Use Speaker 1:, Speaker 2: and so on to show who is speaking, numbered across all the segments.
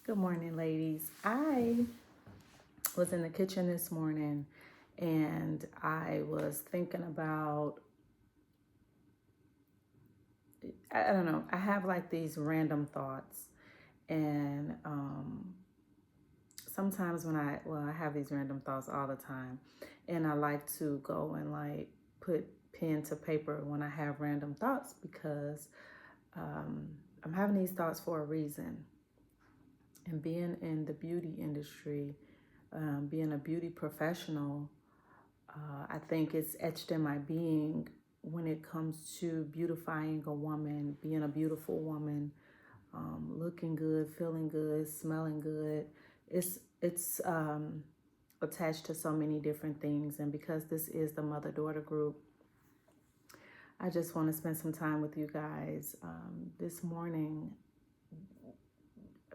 Speaker 1: Good morning, ladies. I was in the kitchen this morning and I was thinking about, I don't know, I have like these random thoughts. And sometimes I have these random thoughts all the time. And I like to go and like put pen to paper when I have random thoughts because um, I'm having these thoughts for a reason. And being in the beauty industry, being a beauty professional, I think it's etched in my being when it comes to beautifying a woman, being a beautiful woman, looking good, feeling good, smelling good. It's attached to so many different things, and because this is the mother daughter group, I just want to spend some time with you guys this morning.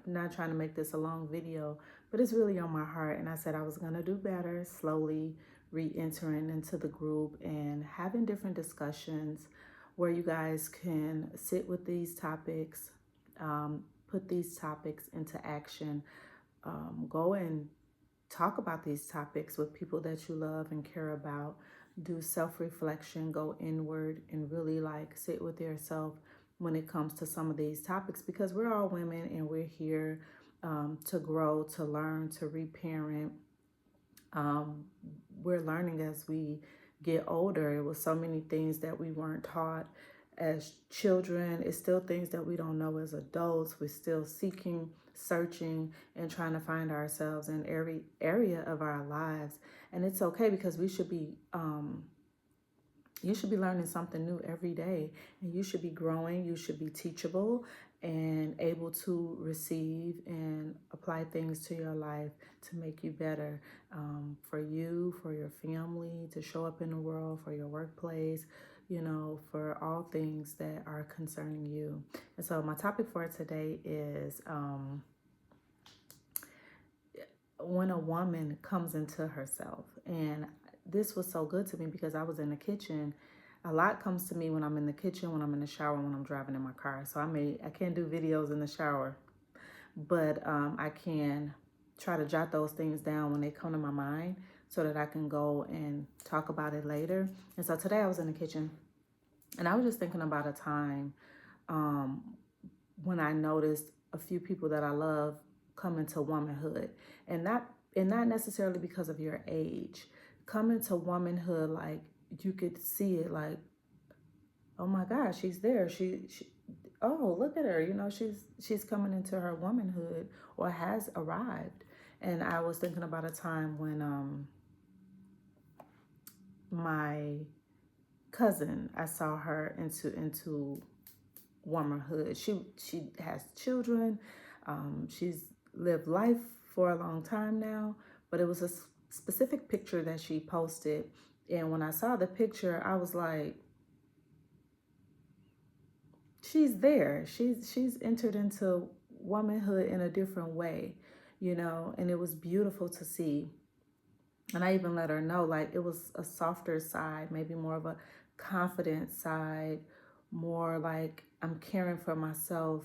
Speaker 1: I'm not trying to make this a long video, but it's really on my heart. And I said I was going to do better, slowly re entering into the group and having different discussions where you guys can sit with these topics, put these topics into action, go and talk about these topics with people that you love and care about. Do self reflection, go inward, and really like sit with yourself when it comes to some of these topics because we're all women and we're here to grow, to learn, to reparent. Um, we're learning as we get older. It was so many things that we weren't taught as children. It's still things that we don't know as adults. We're still seeking, searching, and trying to find ourselves in every area of our lives. And it's okay because we should be you should be learning something new every day, and you should be growing. You should be teachable and able to receive and apply things to your life to make you better, for you, for your family, to show up in the world, for your workplace, for all things that are concerning you. And so my topic for today is when a woman comes into herself. And this was so good to me because I was in the kitchen. A lot comes to me when I'm in the kitchen, when I'm in the shower, when I'm driving in my car. So I can't do videos in the shower, but I can try to jot those things down when they come to my mind so that I can go and talk about it later. And so today I was in the kitchen and I was just thinking about a time um, when I noticed a few people that I love come into womanhood, and not necessarily because of your age. Come into womanhood, like you could see it, like, oh my gosh, she's there. She oh, look at her. She's coming into her womanhood or has arrived. And I was thinking about a time when my cousin, I saw her into womanhood. She has children. She's lived life for a long time now, but it was a specific picture that she posted, and when I saw the picture, I was like, she's there. She's entered into womanhood in a different way, and it was beautiful to see. And I even let her know, like, it was a softer side, maybe more of a confident side, more like I'm caring for myself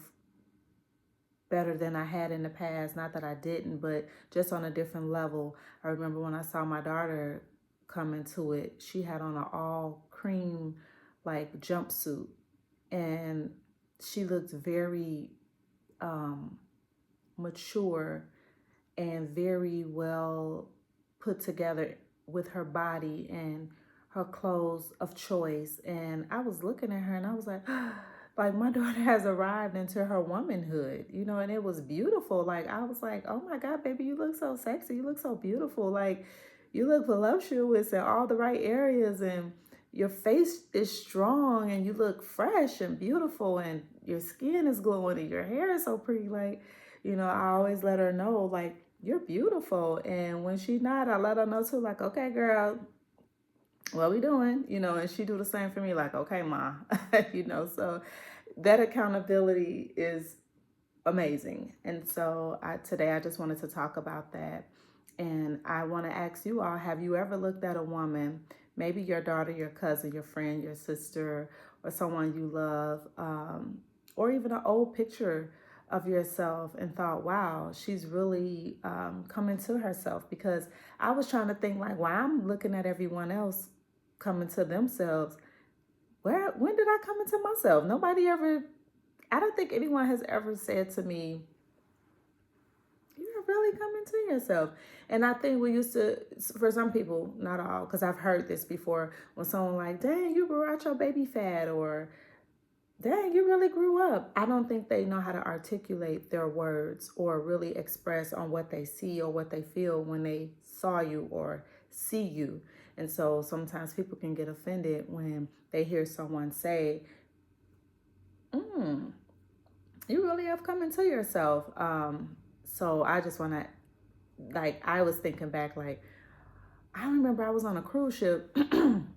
Speaker 1: better than I had in the past. Not that I didn't, but just on a different level. I remember when I saw my daughter come into it, she had on an all cream like jumpsuit, and she looked very mature and very well put together with her body and her clothes of choice. And I was looking at her and I was like, like my daughter has arrived into her womanhood, and it was beautiful. Like I was like, oh my God, baby, you look so sexy. You look so beautiful. Like you look voluptuous in all the right areas, and your face is strong and you look fresh and beautiful, and your skin is glowing and your hair is so pretty. Like, I always let her know, like, you're beautiful. And when she not, I let her know too, like, okay, girl, what we doing? And she do the same for me, like, okay, ma. So that accountability is amazing. And so today I just wanted to talk about that. And I want to ask you all, have you ever looked at a woman, maybe your daughter, your cousin, your friend, your sister, or someone you love, or even an old picture of yourself and thought, wow, she's really coming to herself. Because I was trying to think like, well, I'm looking at everyone else coming to themselves. When did I come into myself? Nobody ever, I don't think anyone has ever said to me, you're really coming to yourself. And I think we used to, for some people, not all, because I've heard this before, when someone like, dang, you grew out your baby fat, or dang, you really grew up. I don't think they know how to articulate their words or really express on what they see or what they feel when they saw you or see you. And so sometimes people can get offended when they hear someone say, you really have come into yourself. So I just want to, like, I was thinking back, like, I remember I was on a cruise ship and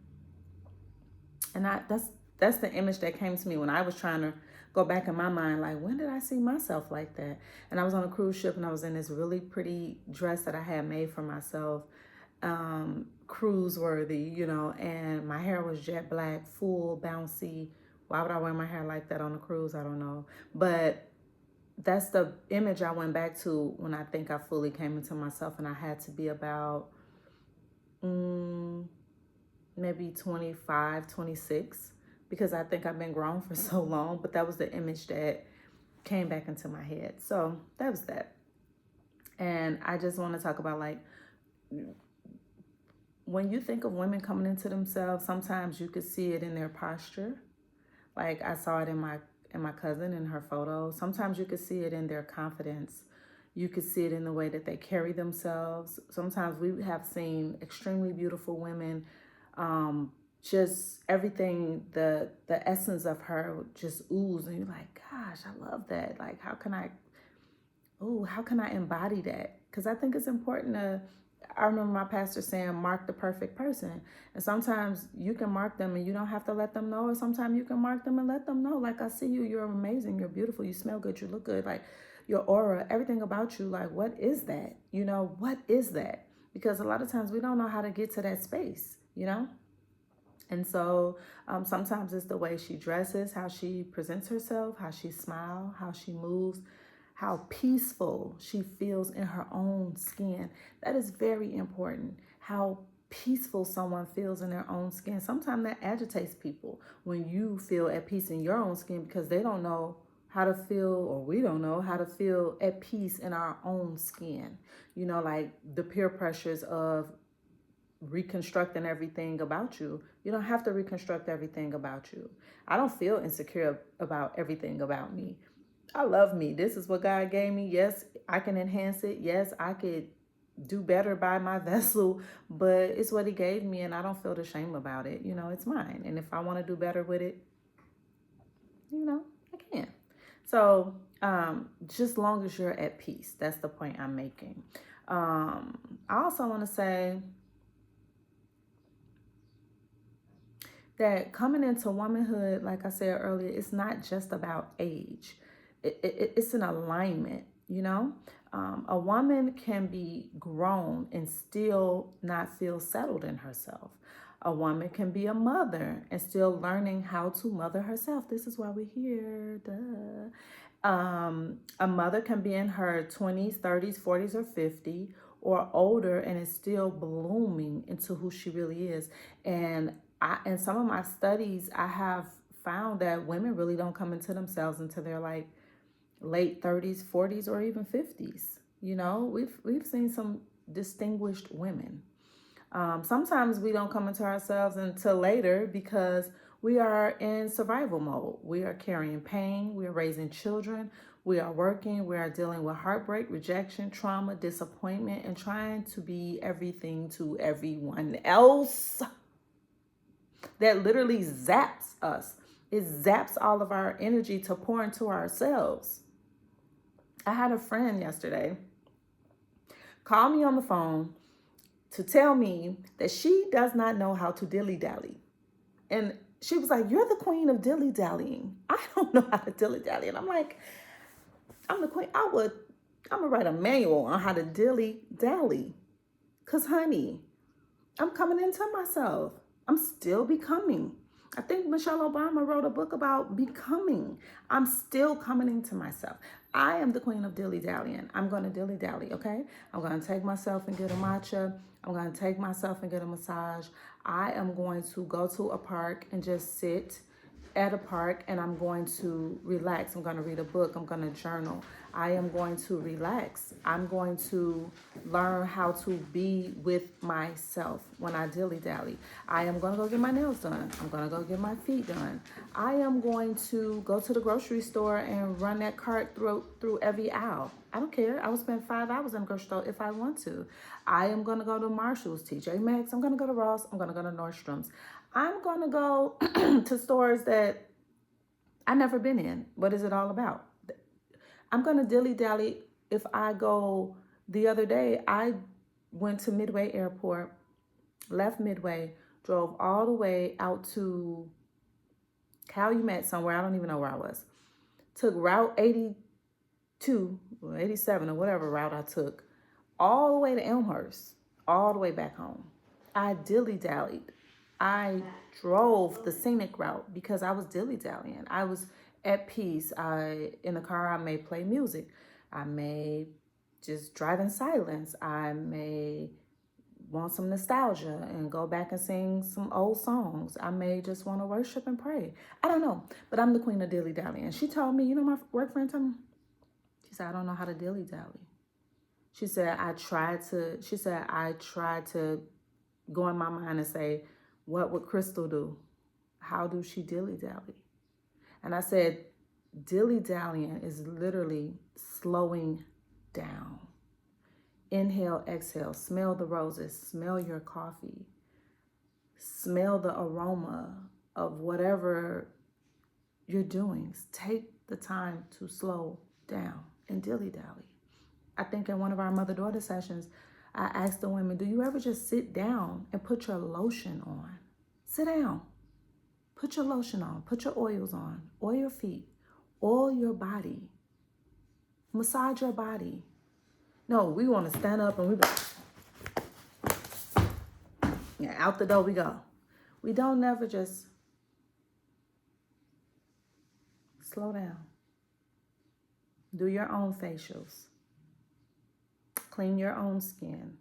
Speaker 1: that's the image that came to me when I was trying to go back in my mind, like, when did I see myself like that? And I was on a cruise ship and I was in this really pretty dress that I had made for myself, cruise worthy, you know, and my hair was jet black, full, bouncy. Why would I wear my hair like that on a cruise? I don't know. But that's the image I went back to when I think I fully came into myself, and I had to be about maybe 25, 26, because I think I've been grown for so long, but that was the image that came back into my head. So that was that. And I just want to talk about, like, when you think of women coming into themselves, sometimes you could see it in their posture. Like I saw it in my cousin in her photo. Sometimes you could see it in their confidence. You could see it in the way that they carry themselves. Sometimes we have seen extremely beautiful women, just everything, the essence of her just ooze, and you're like, gosh, I love that. Like, how can I embody that? Because I think it's important to, I remember my pastor saying, mark the perfect person. And sometimes you can mark them and you don't have to let them know. Or sometimes you can mark them and let them know. Like, I see you, you're amazing, you're beautiful, you smell good, you look good. Like, your aura, everything about you, like, what is that? You know, what is that? Because a lot of times we don't know how to get to that space, you know? And so sometimes it's the way she dresses, how she presents herself, how she smiles, how she moves, how peaceful she feels in her own skin. That is very important. How peaceful someone feels in their own skin. Sometimes that agitates people when you feel at peace in your own skin, because they don't know how to feel, or we don't know how to feel at peace in our own skin. You know, like the peer pressures of reconstructing everything about you. You don't have to reconstruct everything about you. I don't feel insecure about everything about me. I love me. This is what God gave me. Yes, I can enhance it. Yes, I could do better by my vessel, but it's what He gave me, and I don't feel the shame about it. You know, it's mine. And if I want to do better with it, you know, I can. So, just long as you're at peace, that's the point I'm making. I also want to say that coming into womanhood, like I said earlier, it's not just about age. It's an alignment, you know? A woman can be grown and still not feel settled in herself. A woman can be a mother and still learning how to mother herself. This is why we're here, duh. A mother can be in her 20s, 30s, 40s, or 50 or older and is still blooming into who she really is. And in some of my studies, I have found that women really don't come into themselves until they're like late 30s, 40s, or even 50s. You know, we've seen some distinguished women. Sometimes we don't come into ourselves until later because we are in survival mode. We are carrying pain. We are raising children. We are working. We are dealing with heartbreak, rejection, trauma, disappointment, and trying to be everything to everyone else. That literally zaps us. It zaps all of our energy to pour into ourselves. I had a friend yesterday call me on the phone to tell me that she does not know how to dilly-dally. And she was like, you're the queen of dilly-dallying. I don't know how to dilly-dally. And I'm like, I'm the queen. I'm going to write a manual on how to dilly-dally. Because, honey, I'm coming into myself. I'm still becoming. I think Michelle Obama wrote a book about becoming. I'm still coming into myself. I am the queen of dilly dallying. I'm going to dilly dally, okay? I'm going to take myself and get a matcha. I'm going to take myself and get a massage. I am going to go to a park and just sit at a park, and I'm going to relax. I'm going to read a book. I'm going to journal. I am going to relax. I'm going to learn how to be with myself when I dilly dally. I am going to go get my nails done. I'm going to go get my feet done. I am going to go to the grocery store and run that cart through every aisle. I don't care. I will spend 5 hours in the grocery store if I want to. I am going to go to Marshall's, TJ Maxx. I'm going to go to Ross. I'm going to go to Nordstrom's. I'm going to go to stores that I've never been in. What is it all about? I'm going to dilly dally. If I go the other day, I went to Midway Airport, left Midway, drove all the way out to Calumet somewhere. I don't even know where I was. Took Route 82 or 87 or whatever route I took, all the way to Elmhurst, all the way back home. I dilly dallied. I drove the scenic route because I was dilly dallying. I was at peace. In the car, I may play music. I may just drive in silence. I may want some nostalgia and go back and sing some old songs. I may just want to worship and pray. I don't know, but I'm the queen of dilly dally. And she told me, my work friend told me, she said, I don't know how to dilly dally. She said, I tried to go in my mind and say, what would Crystal do? How do she dilly dally? And I said, dilly dallying is literally slowing down. Inhale, exhale, smell the roses, smell your coffee, smell the aroma of whatever you're doing. Take the time to slow down and dilly dally. I think in one of our mother-daughter sessions, I asked the women, do you ever just sit down and put your lotion on? Sit down. Put your lotion on. Put your oils on. Oil your feet. Oil your body. Massage your body. No, we want to stand up and we out the door we go. We don't never just slow down. Do your own facials. Clean your own skin.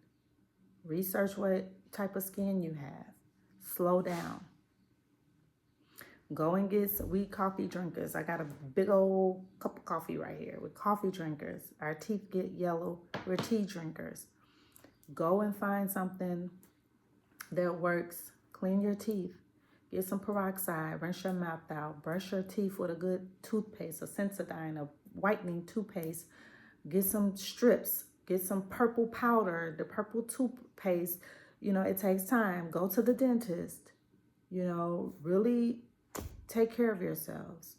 Speaker 1: Research what type of skin you have. Slow down. Go and get some, we coffee drinkers. I got a big old cup of coffee right here. We're coffee drinkers. Our teeth get yellow. We're tea drinkers. Go and find something that works. Clean your teeth. Get some peroxide. Rinse your mouth out. Brush your teeth with a good toothpaste, a Sensodyne, a whitening toothpaste. Get some strips. Get some purple powder, the purple toothpaste. It takes time. Go to the dentist. Really take care of yourselves.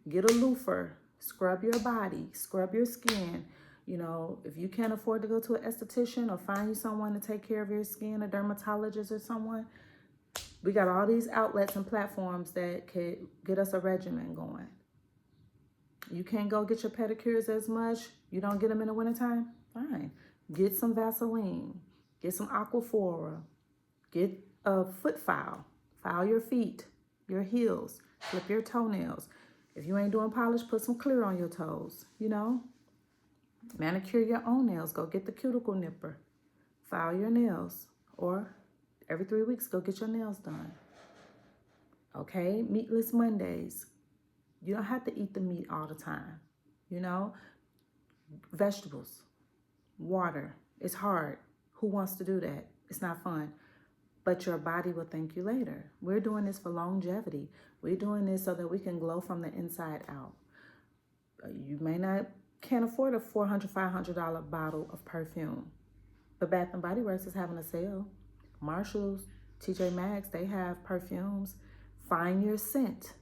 Speaker 1: Get a loofah. Scrub your body. Scrub your skin. If you can't afford to go to an esthetician or find you someone to take care of your skin, a dermatologist or someone, we got all these outlets and platforms that could get us a regimen going. You can't go get your pedicures as much. You don't get them in the wintertime? Fine. Get some Vaseline. Get some Aquaphora. Get a foot file. File your feet, your heels. Flip your toenails. If you ain't doing polish, put some clear on your toes. Manicure your own nails. Go get the cuticle nipper. File your nails. Or every 3 weeks, go get your nails done. Okay? Meatless Mondays. You don't have to eat the meat all the time. Vegetables, water. It's hard. Who wants to do that? It's not fun. But your body will thank you later. We're doing this for longevity. We're doing this so that we can glow from the inside out. You can't afford a $400, $500 bottle of perfume. But Bath & Body Works is having a sale. Marshalls, TJ Maxx, they have perfumes. Find your scent.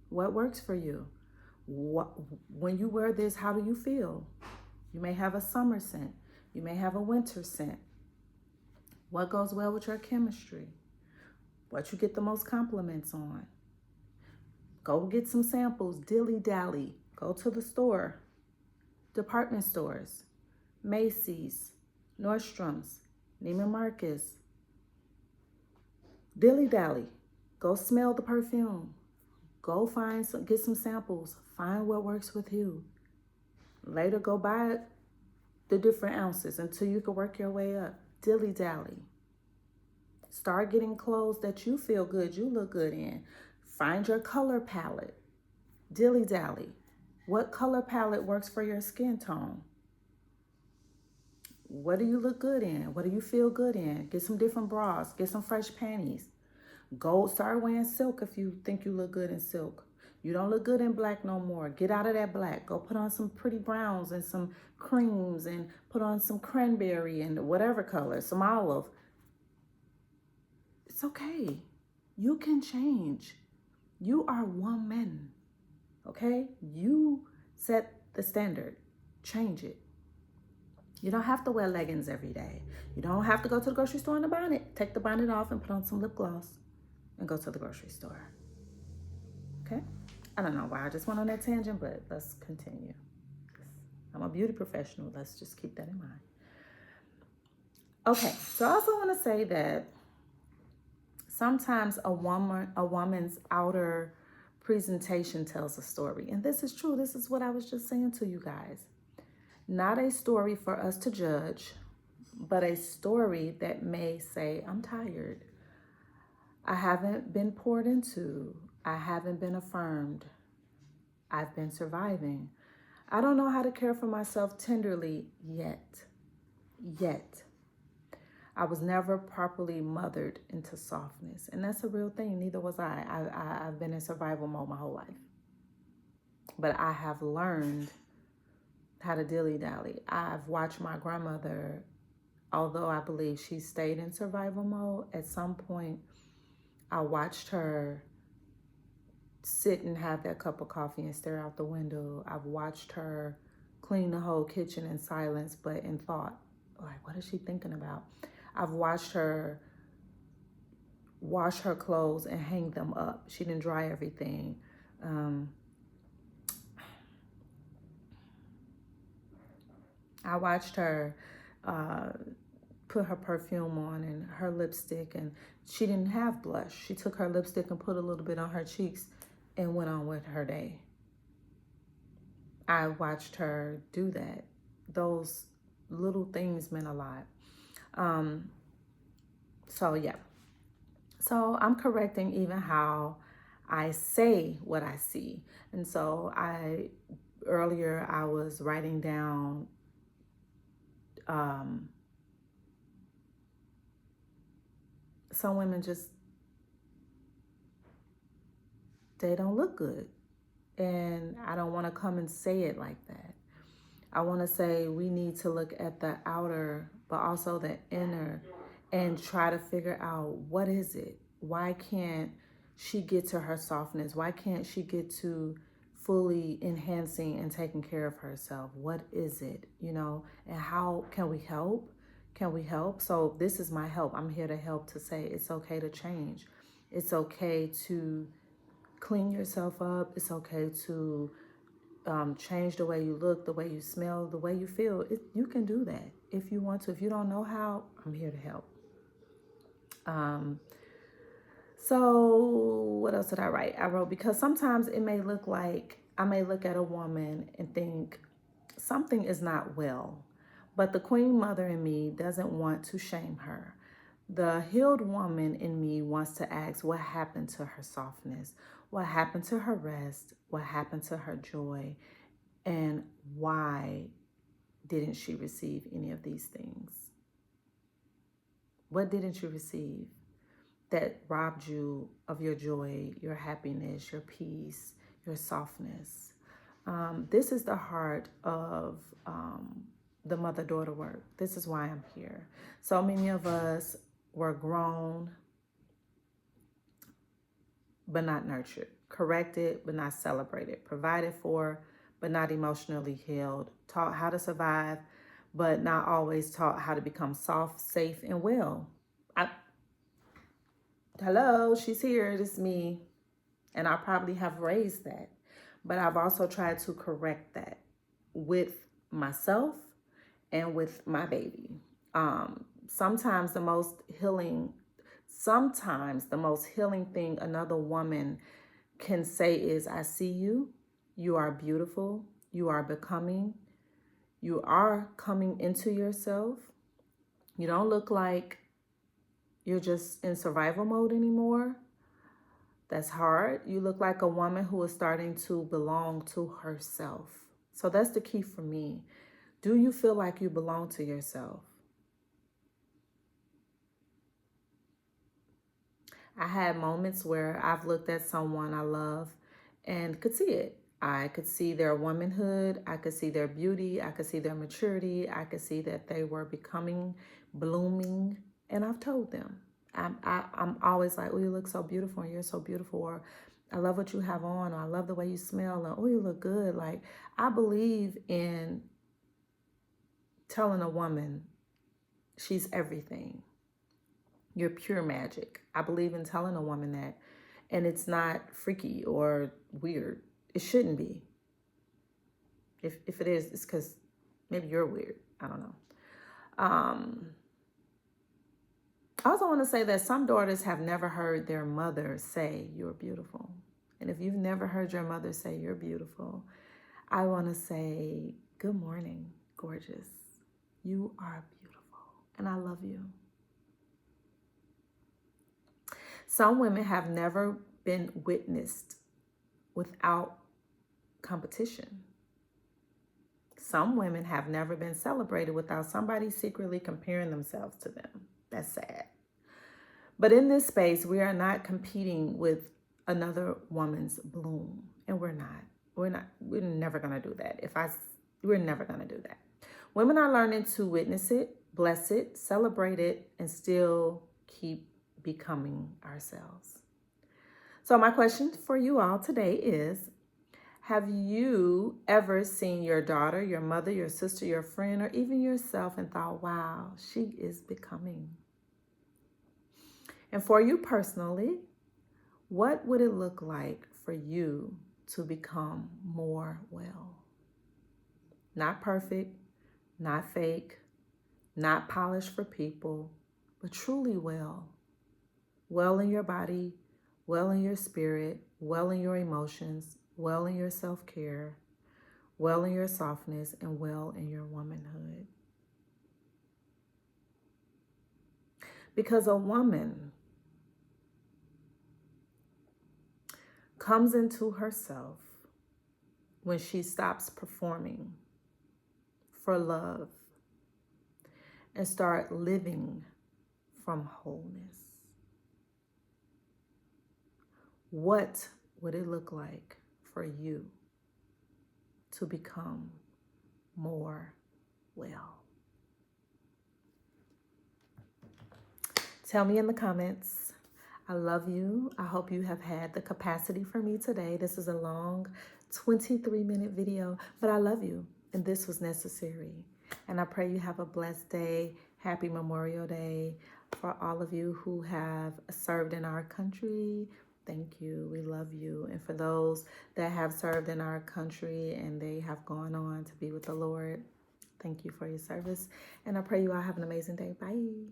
Speaker 1: What works for you? When you wear this, how do you feel? You may have a summer scent. You may have a winter scent. What goes well with your chemistry? What you get the most compliments on? Go get some samples, dilly-dally. Go to the store, department stores, Macy's, Nordstrom's, Neiman Marcus. Dilly-dally. Go smell the perfume. Go get some samples. Find what works with you. Later, go buy the different ounces until you can work your way up. Dilly-dally. Start getting clothes that you feel good, you look good in. Find your color palette. Dilly-dally. What color palette works for your skin tone? What do you look good in? What do you feel good in? Get some different bras. Get some fresh panties. Go start wearing silk if you think you look good in silk. You don't look good in black no more. Get out of that black. Go put on some pretty browns and some creams and put on some cranberry and whatever color, some olive. It's okay. You can change. You are woman. Okay? You set the standard. Change it. You don't have to wear leggings every day. You don't have to go to the grocery store in a bonnet. Take the bonnet off and put on some lip gloss and go to the grocery store. Okay? I don't know why I just went on that tangent, but let's continue. I'm a beauty professional. Let's just keep that in mind. Okay, so I also want to say that sometimes a woman's outer presentation tells a story. And this is true. This is what I was just saying to you guys. Not a story for us to judge, but a story that may say, I'm tired. I haven't been poured into. I haven't been affirmed. I've been surviving. I don't know how to care for myself tenderly yet. I was never properly mothered into softness. And that's a real thing. Neither was I. I've been in survival mode my whole life. But I have learned how to dilly-dally. I've watched my grandmother, although I believe she stayed in survival mode, at some point I watched her sit and have that cup of coffee and stare out the window. I've watched her clean the whole kitchen in silence, but in thought. Like, what is she thinking about? I've watched her wash her clothes and hang them up. She didn't dry everything. I watched her put her perfume on and her lipstick, and she didn't have blush. She took her lipstick and put a little bit on her cheeks and went on with her day. I watched her do that. Those little things meant a lot. So yeah. So I'm correcting even how I say what I see. And so earlier I was writing down some women they don't look good. And I don't want to come and say it like that. I want to say we need to look at the outer, but also the inner, and try to figure out, what is it? Why can't she get to her softness? Why can't she get to fully enhancing and taking care of herself? What is it, and how can we help? Can we help? So this is my help. I'm here to help, to say it's okay to change. It's okay to clean yourself up. It's okay to change the way you look, the way you smell, the way you feel. You can do that if you want to. If you don't know how, I'm here to help. So what else did I write? I wrote, because sometimes it may look like, I may look at a woman and think something is not well, but the queen mother in me doesn't want to shame her. The healed woman in me wants to ask, what happened to her softness? What happened to her rest? What happened to her joy? And why didn't she receive any of these things? What didn't you receive that robbed you of your joy, your happiness, your peace, your softness? This is the heart of the mother-daughter work. This is why I'm here. So many of us were grown, but not nurtured, corrected, but not celebrated, provided for, but not emotionally healed, taught how to survive, but not always taught how to become soft, safe, and well. Hello, she's here, it's me. And I probably have raised that, but I've also tried to correct that with myself and with my baby. Sometimes the most healing Sometimes the most healing thing another woman can say is, I see you, you are beautiful, you are becoming, you are coming into yourself. You don't look like you're just in survival mode anymore. That's hard. You look like a woman who is starting to belong to herself. So that's the key for me. Do you feel like you belong to yourself? I had moments where I've looked at someone I love and could see it. I could see their womanhood. I could see their beauty. I could see their maturity. I could see that they were becoming, blooming. And I've told them. I'm always like, oh, you look so beautiful and you're so beautiful. Or I love what you have on. Or I love the way you smell. Or, oh, you look good. Like, I believe in telling a woman she's everything. You're pure magic. I believe in telling a woman that. And it's not freaky or weird. It shouldn't be. If it is, it's because maybe you're weird. I don't know. I also want to say that some daughters have never heard their mother say, you're beautiful. And if you've never heard your mother say, you're beautiful, I want to say, good morning, gorgeous. You are beautiful. And I love you. Some women have never been witnessed without competition. Some women have never been celebrated without somebody secretly comparing themselves to them. That's sad. But in this space, we are not competing with another woman's bloom. And we're never going to do that. We're never going to do that. Women are learning to witness it, bless it, celebrate it, and still keep becoming ourselves. So my question for you all today is, have you ever seen your daughter, your mother, your sister, your friend, or even yourself and thought, wow, she is becoming? And for you personally, what would it look like for you to become more well? Not perfect, not fake, not polished for people, but truly well. Well in your body, well in your spirit, well in your emotions, well in your self-care, well in your softness, and well in your womanhood. Because a woman comes into herself when she stops performing for love and start living from wholeness. What would it look like for you to become more well? Tell me in the comments. I love you. I hope you have had the capacity for me today. This is a long 23-minute video, but I love you, and this was necessary. And I pray you have a blessed day. Happy Memorial Day. For all of you who have served in our country, thank you. We love you. And for those that have served in our country and they have gone on to be with the Lord, thank you for your service. And I pray you all have an amazing day. Bye.